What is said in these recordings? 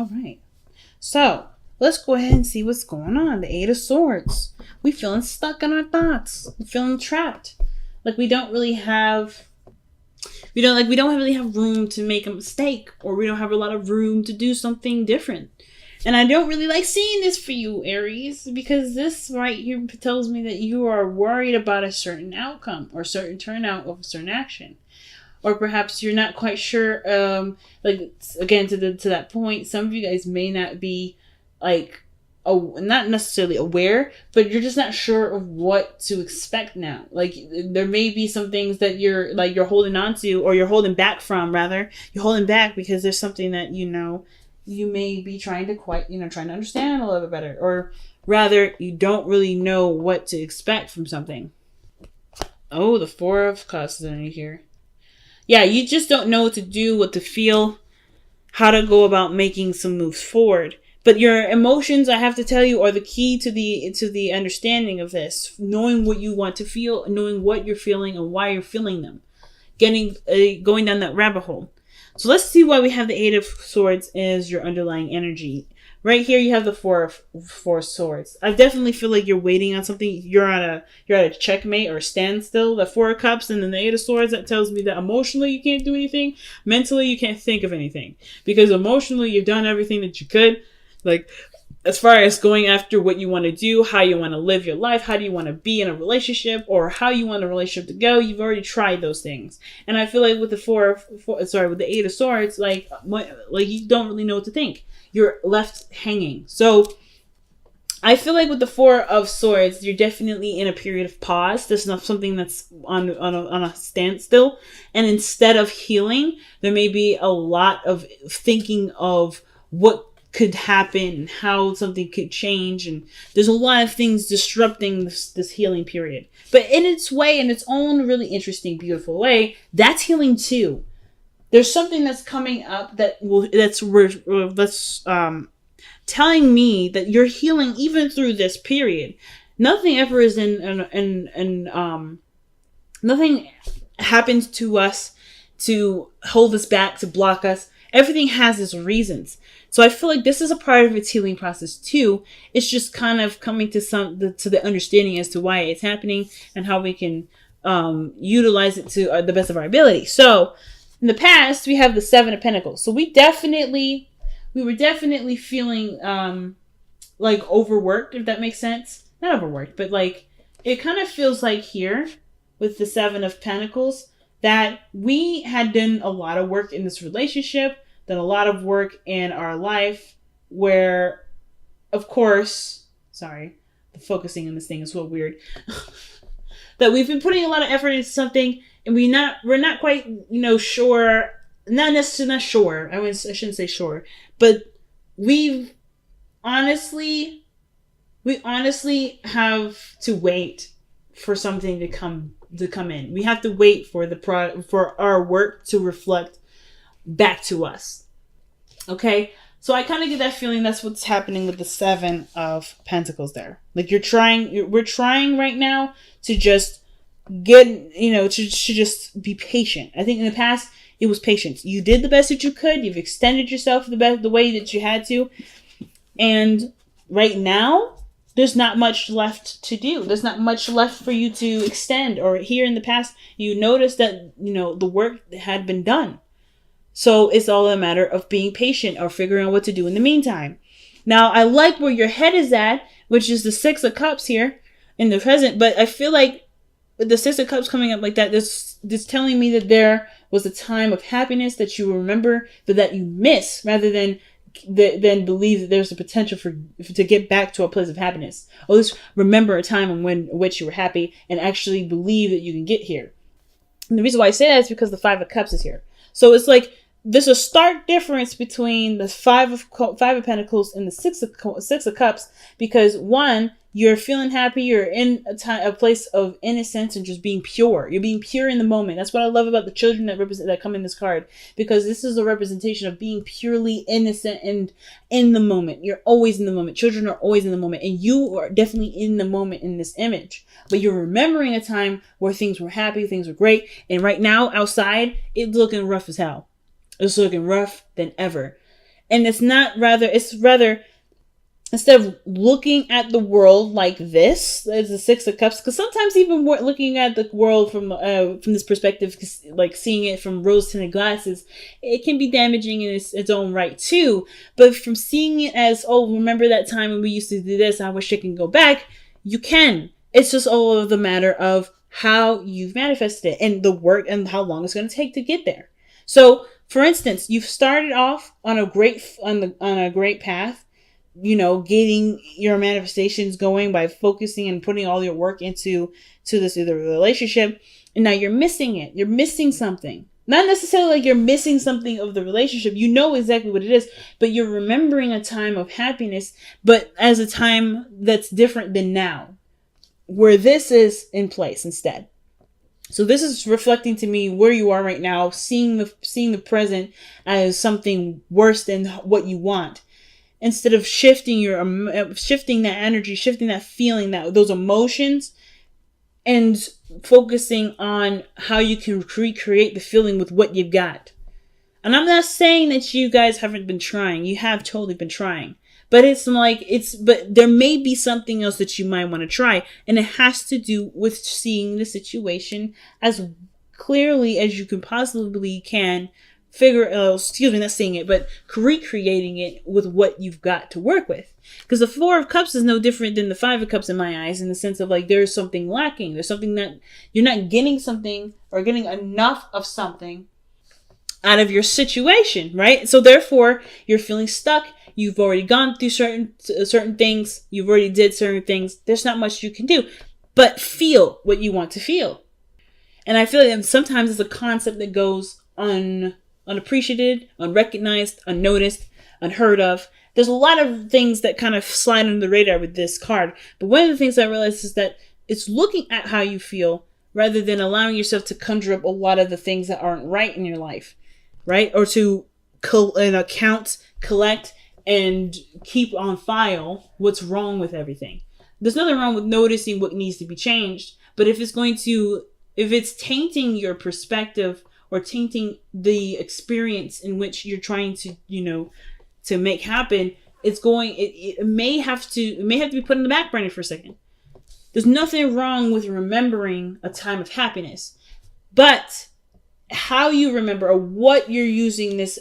All right. So let's go ahead and see what's going on. The Eight of Swords. We feeling stuck in our thoughts. We're feeling trapped. Like we don't really have room to make a mistake, or we don't have a lot of room to do something different. And I don't really like seeing this for you, Aries, because this right here tells me that you are worried about a certain outcome or certain turnout of a certain action. Or perhaps you're not quite sure, like, again, to that point, some of you guys may not be, like, not necessarily aware, but you're just not sure of what to expect now. Like, there may be some things that you're holding on to, or you're holding back from, rather. You're holding back because there's something that, you may be trying to understand a little bit better. Or rather, you don't really know what to expect from something. Oh, the Four of Cups is in here. Yeah, you just don't know what to do, what to feel, how to go about making some moves forward. But your emotions, I have to tell you, are the key to the understanding of this. Knowing what you want to feel, knowing what you're feeling and why you're feeling them. Going down that rabbit hole. So let's see why we have the Eight of Swords as your underlying energy. Right here, you have the Four of Swords. I definitely feel like you're waiting on something. You're at a checkmate or a standstill. The Four of Cups and then the Eight of Swords, that tells me that emotionally you can't do anything. Mentally, you can't think of anything. Because emotionally, you've done everything that you could. Like, as far as going after what you want to do, how you want to live your life, how do you want to be in a relationship, or how you want a relationship to go, you've already tried those things. And I feel like with the Eight of Swords, like you don't really know what to think. You're left hanging. So I feel like with the Four of Swords, you're definitely in a period of pause. There's not something that's on a standstill. And instead of healing, there may be a lot of thinking of what could happen and how something could change, and there's a lot of things disrupting this healing period. But in its way, in its own really interesting, beautiful way, that's healing too. There's something that's coming up that's telling me that you're healing even through this period. Nothing ever is nothing happens to us to hold us back, to block us. Everything has its reasons. So I feel like this is a part of its healing process too. It's just kind of coming to the understanding as to why it's happening and how we can utilize it to the best of our ability. So in the past, we have the Seven of Pentacles. So we were definitely feeling like overworked, if that makes sense. Not overworked, but like it kind of feels like here with the Seven of Pentacles that we had done a lot of work in this relationship, done a lot of work in our life where, of course, sorry, the focusing on this thing is so weird, that we've been putting a lot of effort into something and we're not quite, sure, not sure, I shouldn't say sure, but we honestly have to wait for something to come in. We have to wait for for our work to reflect back to us. Okay? So I kind of get that feeling that's what's happening with the Seven of Pentacles there. Like we're trying right now to just get, to just be patient. I think in the past it was patience. You did the best that you could. You've extended yourself the way that you had to. And right now, there's not much left to do. There's not much left for you to extend. Or here in the past, you noticed that, the work had been done. So it's all a matter of being patient or figuring out what to do in the meantime. Now, I like where your head is at, which is the Six of Cups here in the present. But I feel like with the Six of Cups coming up like that, this telling me that there was a time of happiness that you remember, but that you miss, rather than believe that there's a potential to get back to a place of happiness. Or at least remember a time in which you were happy and actually believe that you can get here. And the reason why I say that is because the Five of Cups is here. So it's like there's a stark difference between the Five of Pentacles and the Six of Cups, because one, you're feeling happy, you're in a place of innocence and just being pure. You're being pure in the moment. That's what I love about the children that come in this card, because this is a representation of being purely innocent and in the moment. You're always in the moment. Children are always in the moment, and you are definitely in the moment in this image. But you're remembering a time where things were happy, things were great, and right now outside, it's looking rough as hell. It's looking rough than ever. And it's rather, instead of looking at the world like this, as the Six of Cups, because sometimes even looking at the world from this perspective, like seeing it from rose-tinted glasses, it can be damaging in its own right too. But from seeing it as, oh, remember that time when we used to do this, I wish it can go back, you can. It's just all of the matter of how you've manifested it and the work and how long it's going to take to get there. So, for instance, you've started off on a great path, getting your manifestations going by focusing and putting all your work into this either relationship, and now you're missing it. You're missing something. Not necessarily like you're missing something of the relationship. You know exactly what it is, but you're remembering a time of happiness, but as a time that's different than now, where this is in place instead. So this is reflecting to me where you are right now, seeing the present as something worse than what you want. Instead of shifting that energy, shifting that feeling, those emotions, and focusing on how you can recreate the feeling with what you've got. And I'm not saying that you guys haven't been trying. You have totally been trying. But but there may be something else that you might want to try. And it has to do with seeing the situation as clearly as you can possibly can. Not seeing it, but recreating it with what you've got to work with. Because the Four of Cups is no different than the Five of Cups in my eyes, in the sense of like there's something lacking. There's something that you're not getting something or getting enough of something out of your situation, right? So therefore, you're feeling stuck. You've already gone through certain things. You've already did certain things. There's not much you can do, but feel what you want to feel. And I feel like sometimes it's a concept that goes unappreciated, unrecognized, unnoticed, unheard of. There's a lot of things that kind of slide under the radar with this card. But one of the things I realized is that it's looking at how you feel rather than allowing yourself to conjure up a lot of the things that aren't right in your life, right? Or to count, collect, and keep on file what's wrong with everything. There's nothing wrong with noticing what needs to be changed, but if it's tainting your perspective or tainting the experience in which you're trying to, to make happen, it may have to be put in the back burner for a second. There's nothing wrong with remembering a time of happiness, but how you remember or what you're using this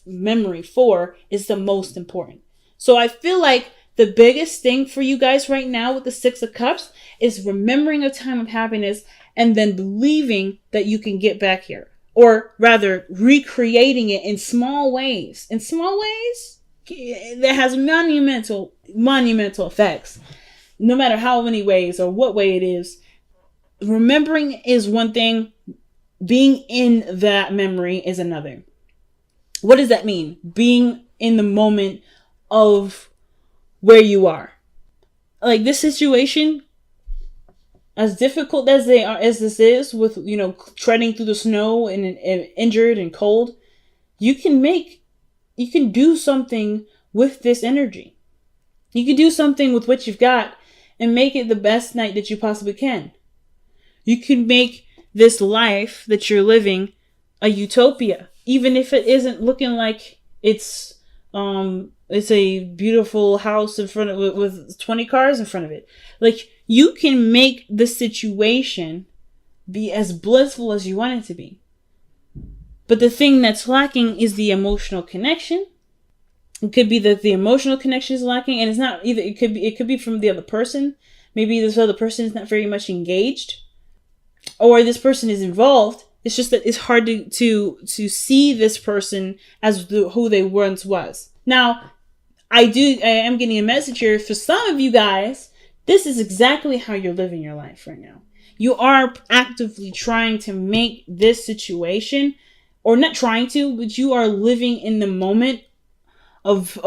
memory for is the most important. So I feel like the biggest thing for you guys right now with the Six of Cups is remembering a time of happiness and then believing that you can get back here. Or rather, recreating it in small ways. In small ways that has monumental effects. No matter how many ways or what way it is. Remembering is one thing. Being in that memory is another. What does that mean? Being in the moment of where you are. Like this situation, as difficult as this is with, treading through the snow and injured and cold, you can do something with this energy. You can do something with what you've got and make it the best night that you possibly can. You can make this life that you're living a utopia, even if it isn't looking like it's a beautiful house in front of with 20 cars in front of it. Like you can make the situation be as blissful as you want it to be. But the thing that's lacking is the emotional connection. It could be that the emotional connection is lacking, and it's not either. It could be from the other person. Maybe this other person is not very much engaged. Or this person is involved. It's just that it's hard to see this person as who they once was. Now, I am getting a message here for some of you guys. This is exactly how you're living your life right now. You are actively trying to make this situation, or not trying to, but you are living in the moment of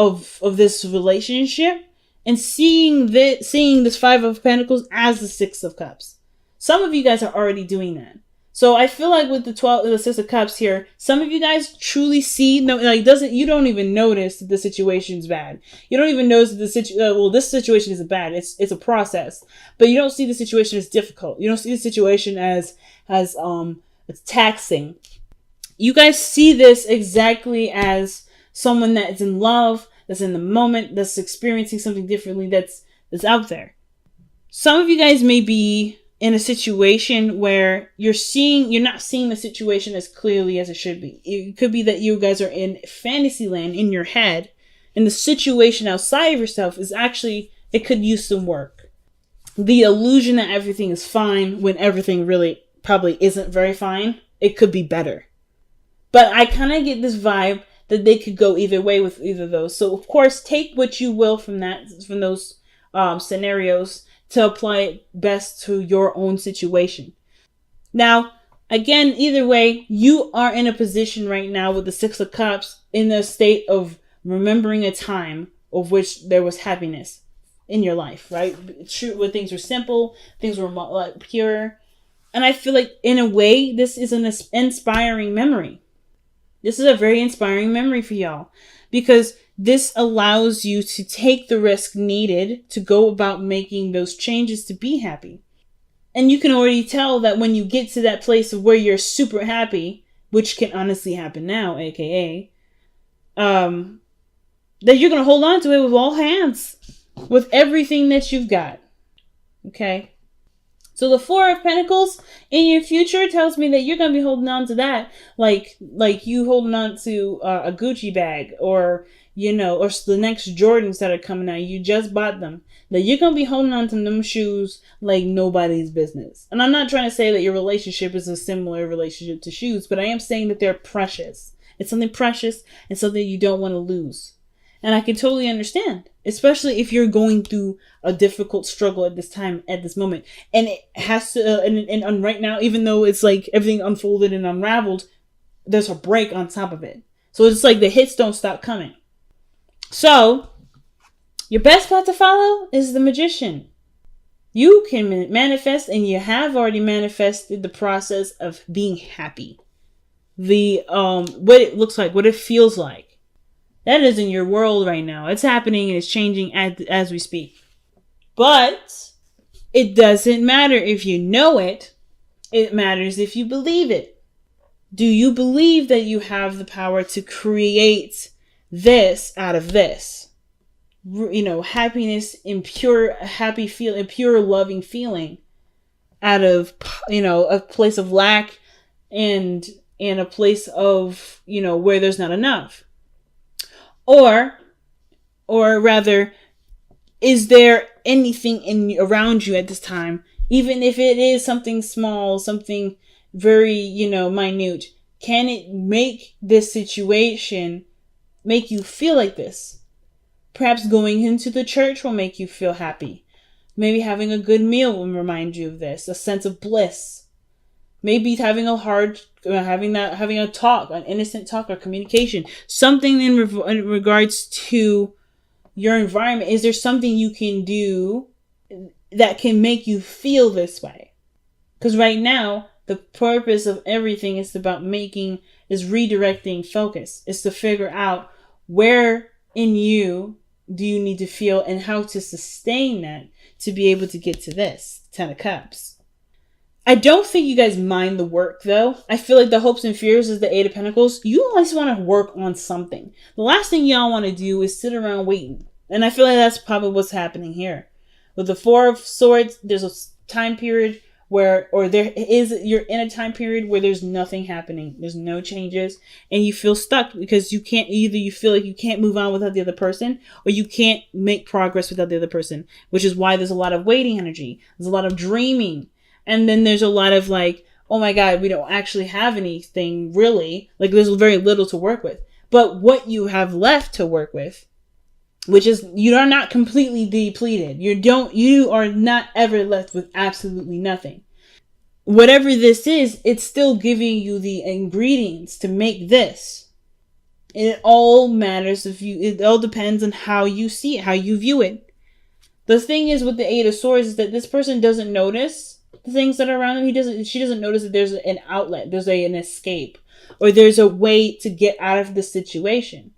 this relationship and seeing this Five of Pentacles as the Six of Cups. Some of you guys are already doing that. So I feel like with the Six of Cups here, some of you guys truly see, you don't even notice that the situation's bad. You don't even notice that this situation isn't bad. It's a process. But you don't see the situation as difficult. You don't see the situation as it's taxing. You guys see this exactly as someone that's in love, that's in the moment, that's experiencing something differently, that's out there. Some of you guys may be in a situation where you're not seeing the situation as clearly as it should be. It could be that you guys are in fantasy land in your head, and the situation outside of yourself is actually, it could use some work. The illusion that everything is fine when everything really probably isn't very fine. It could be better. But I kind of get this vibe that they could go either way with either of those. So of course, take what you will from those scenarios to apply it best to your own situation. Now, again, either way, you are in a position right now with the Six of Cups in a state of remembering a time of which there was happiness in your life, right? True, when things were simple, things were pure. And I feel like, in a way, this is an inspiring memory. This is a very inspiring memory for y'all, because this allows you to take the risk needed to go about making those changes to be happy. And you can already tell that when you get to that place of where you're super happy, which can honestly happen now, aka, that you're going to hold on to it with all hands, with everything that you've got. Okay? So the Four of Pentacles in your future tells me that you're going to be holding on to that like you holding on to a Gucci bag, or, or the next Jordans that are coming out. You just bought them. That you're going to be holding on to them shoes like nobody's business. And I'm not trying to say that your relationship is a similar relationship to shoes, but I am saying that they're precious. It's something precious and something you don't want to lose. And I can totally understand, especially if you're going through a difficult struggle at this moment. And it has to, and right now, even though it's like everything unfolded and unraveled, there's a break on top of it. So it's like the hits don't stop coming. So your best path to follow is the Magician. You can manifest, and you have already manifested, the process of being happy. What it looks like, what it feels like. That is in your world right now. It's happening and it's changing as we speak. But it doesn't matter if you know it. It matters if you believe it. Do you believe that you have the power to create this out of this? Happiness in pure, happy feeling, pure loving feeling out of, a place of lack and a place of, where there's not enough. Or rather, is there anything around you at this time, even if it is something small, something very, minute, can it make this situation make you feel like this? Perhaps going into the church will make you feel happy. Maybe having a good meal will remind you of this, a sense of bliss. Maybe having a talk, an innocent talk or communication, something in regards to your environment. Is there something you can do that can make you feel this way? Because right now, the purpose of everything is redirecting focus. It's to figure out where in you do you need to feel and how to sustain that to be able to get to this 10 of Cups. I don't think you guys mind the work, though. I feel like the hopes and fears is the Eight of Pentacles. You always want to work on something. The last thing y'all want to do is sit around waiting. And I feel like that's probably what's happening here. With the Four of Swords, there's a time period you're in a time period where there's nothing happening. There's no changes. And you feel stuck because you feel like you can't move on without the other person, or you can't make progress without the other person, which is why there's a lot of waiting energy. There's a lot of dreaming. And then there's a lot of like, oh my God, we don't actually have anything really. Like there's very little to work with. But what you have left to work with, which is you are not completely depleted. You are not ever left with absolutely nothing. Whatever this is, it's still giving you the ingredients to make this. And it all matters it all depends on how you see it, how you view it. The thing is with the Eight of Swords is that this person doesn't notice the things that are around them. She doesn't notice that there's an outlet, there's an escape, or there's a way to get out of the situation.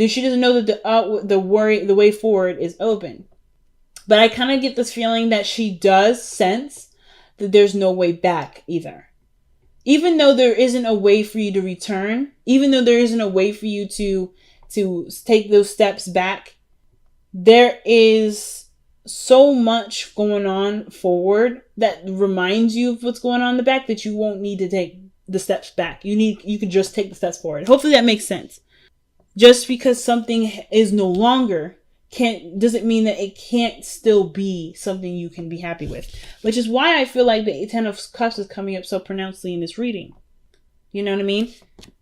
She doesn't know that the way forward is open. But I kind of get this feeling that she does sense that there's no way back either. Even though there isn't a way for you to return, even though there isn't a way for you to to take those steps back, there is so much going on forward that reminds you of what's going on in the back that you won't need to take the steps back. You can just take the steps forward. Hopefully that makes sense. Just because something is no longer doesn't mean that it can't still be something you can be happy with. Which is why I feel like the Ten of Cups is coming up so pronouncedly in this reading. You know what I mean?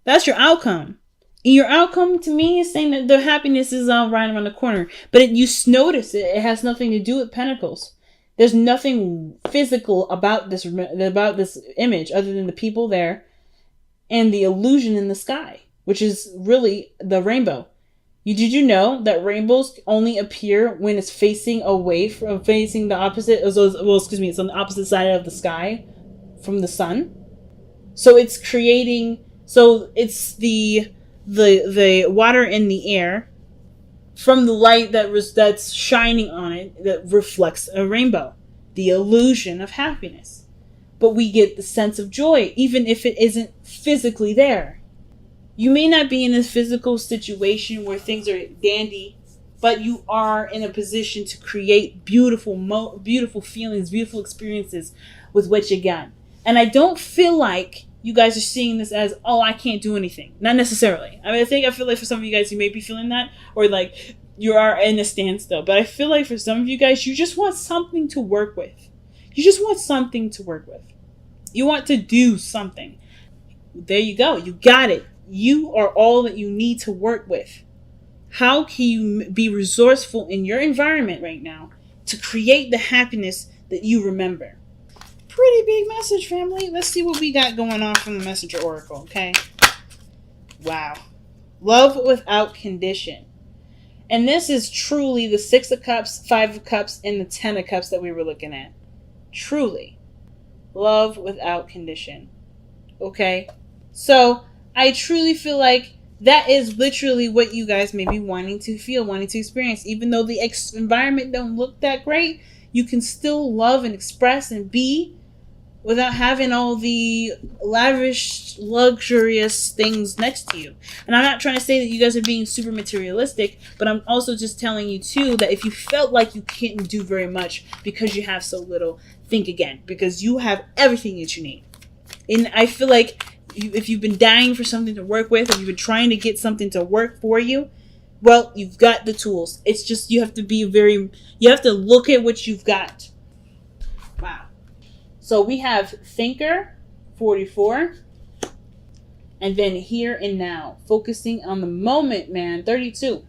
That's your outcome. And your outcome to me is saying that the happiness is right around the corner. But you notice it has nothing to do with Pentacles. There's nothing physical about this image other than the people there and the illusion in the sky, which is really the rainbow. Did you know that rainbows only appear when it's facing away from facing the opposite? It's on the opposite side of the sky from the sun. So it's creating. So it's the water in the air from the light that's shining on it that reflects a rainbow, the illusion of happiness. But we get the sense of joy, even if it isn't physically there. You may not be in a physical situation where things are dandy, but you are in a position to create beautiful feelings, beautiful experiences with what you got. And I don't feel like you guys are seeing this as, oh, I can't do anything. Not necessarily. I feel like for some of you guys, you may be feeling that, or like you are in a standstill. But I feel like for some of you guys, you just want something to work with. You just want something to work with. You want to do something. There you go. You got it. You are all that you need to work with. How can you be resourceful in your environment right now to create the happiness that you remember? Pretty big message, family. Let's see what we got going on from the Messenger Oracle, okay? Wow. Love without condition. And this is truly the 6 of Cups, 5 of Cups, and the 10 of Cups that we were looking at. Truly. Love without condition. Okay? So, I truly feel like that is literally what you guys may be wanting to feel, wanting to experience. Even though the environment don't look that great, you can still love and express and be without having all the lavish, luxurious things next to you. And I'm not trying to say that you guys are being super materialistic, but I'm also just telling you too that if you felt like you couldn't do very much because you have so little, think again, because you have everything that you need. And I feel like if you've been dying for something to work with, or you've been trying to get something to work for you, well, you've got the tools. It's just you have to look at what you've got. Wow. So we have Thinker, 44, and then Here and Now, focusing on the moment, man, 32.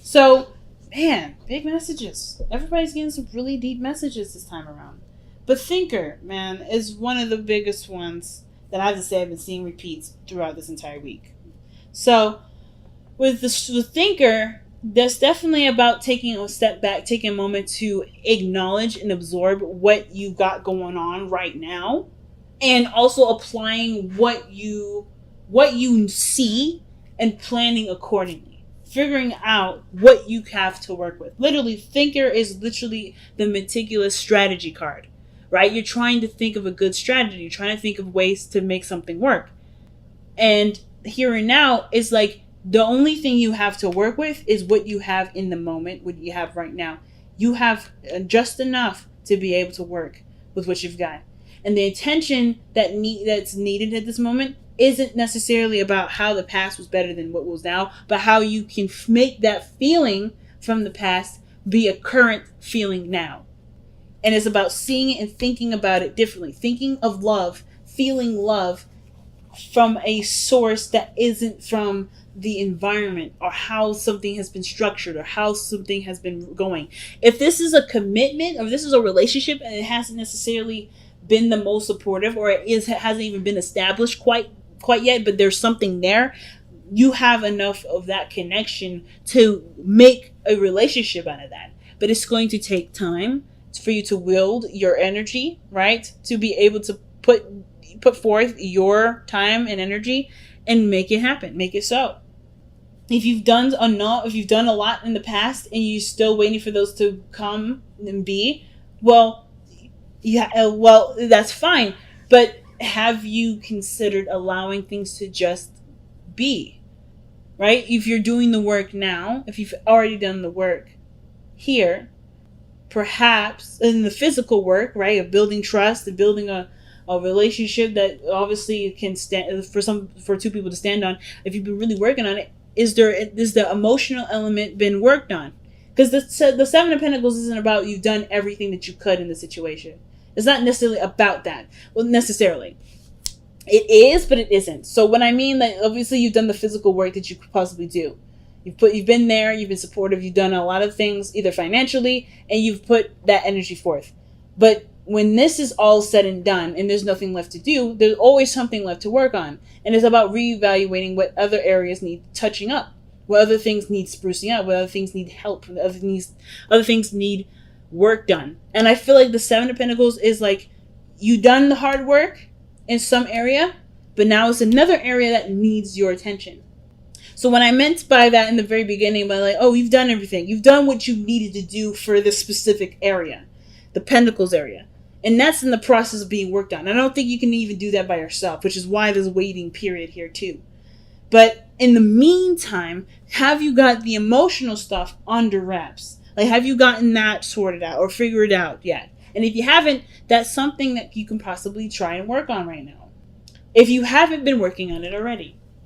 So, man, big messages. Everybody's getting some really deep messages this time around. But Thinker, man, is one of the biggest ones that I have to say I've been seeing repeats throughout this entire week. So, with the Thinker, that's definitely about taking a step back, taking a moment to acknowledge and absorb what you got going on right now, and also applying what you see and planning accordingly. Figuring out what you have to work with. Literally, Thinker is literally the meticulous strategy card. Right? You're trying to think of a good strategy. You're trying to think of ways to make something work. And Here and Now is like the only thing you have to work with is what you have in the moment, what you have right now. You have just enough to be able to work with what you've got. And the intention that's needed at this moment isn't necessarily about how the past was better than what was now, but how you can make that feeling from the past be a current feeling now. And it's about seeing it and thinking about it differently. Thinking of love, feeling love from a source that isn't from the environment or how something has been structured or how something has been going. If this is a commitment or this is a relationship and it hasn't necessarily been the most supportive or hasn't even been established quite yet, but there's something there, you have enough of that connection to make a relationship out of that. But it's going to take time for you to wield your energy, right? To be able to put forth your time and energy and make it happen, make it so. If you've done a lot in the past and you're still waiting for those to come and be, well, that's fine. But have you considered allowing things to just be? right? If you're doing the work now, if you've already done the work here, perhaps in the physical work, right, of building trust and building a relationship that obviously can stand for two people to stand on. If you've been really working on it, is the emotional element been worked on? Because the Seven of Pentacles isn't about you've done everything that you could in the situation. It's not necessarily about that. Well, necessarily. It is, but it isn't. So when I mean that, obviously you've done the physical work that you could possibly do. You've been there, you've been supportive, you've done a lot of things, either financially, and you've put that energy forth. But when this is all said and done, and there's nothing left to do, there's always something left to work on. And it's about reevaluating what other areas need touching up, what other things need sprucing up, what other things need help, what other things need work done. And I feel like the Seven of Pentacles is like, you done the hard work in some area, but now it's another area that needs your attention. So what I meant by that in the very beginning, by like, oh, you've done everything. You've done what you needed to do for this specific area, the Pentacles area. And that's in the process of being worked on. I don't think you can even do that by yourself, which is why there's a waiting period here too. But in the meantime, have you got the emotional stuff under wraps? Like, have you gotten that sorted out or figured out yet? And if you haven't, that's something that you can possibly try and work on right now, if you haven't been working on it already.